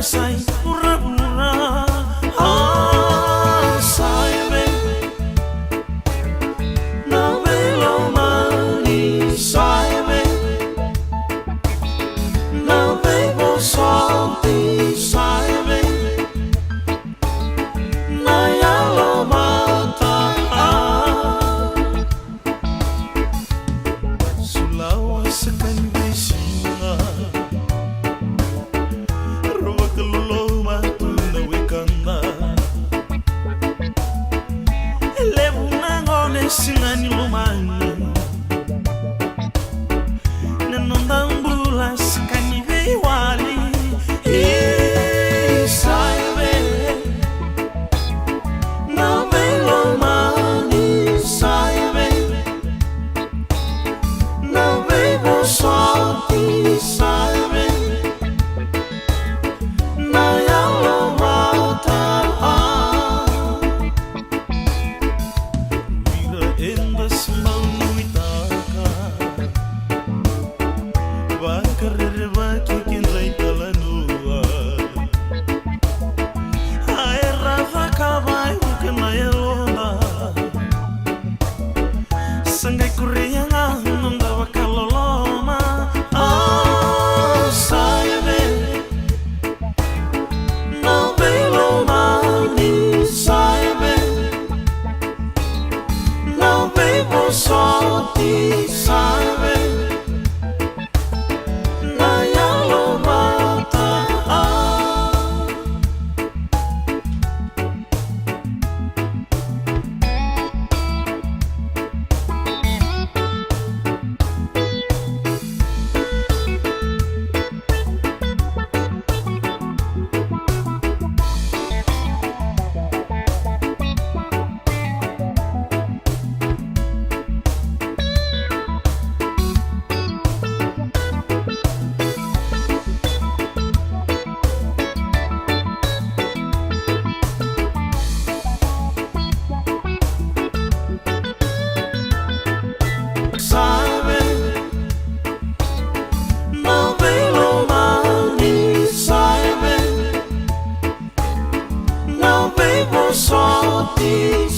Sai pura pura, sai bem, não vem lo mali, sai bem, não vem bom sorte, sai bem, na ya lo mata, sulawa sekan besinga. Singani lumani Nenondambula sikani veiwali Saibe Não vem lumani Saibe Não vem bom sorte Saibe Na ya lomata Sangai kurianga nunda wakaloloma Saibe Não vem lo mali Saibe Não vem bom sorte Saibe Na ya lo mata Não vem bom sorte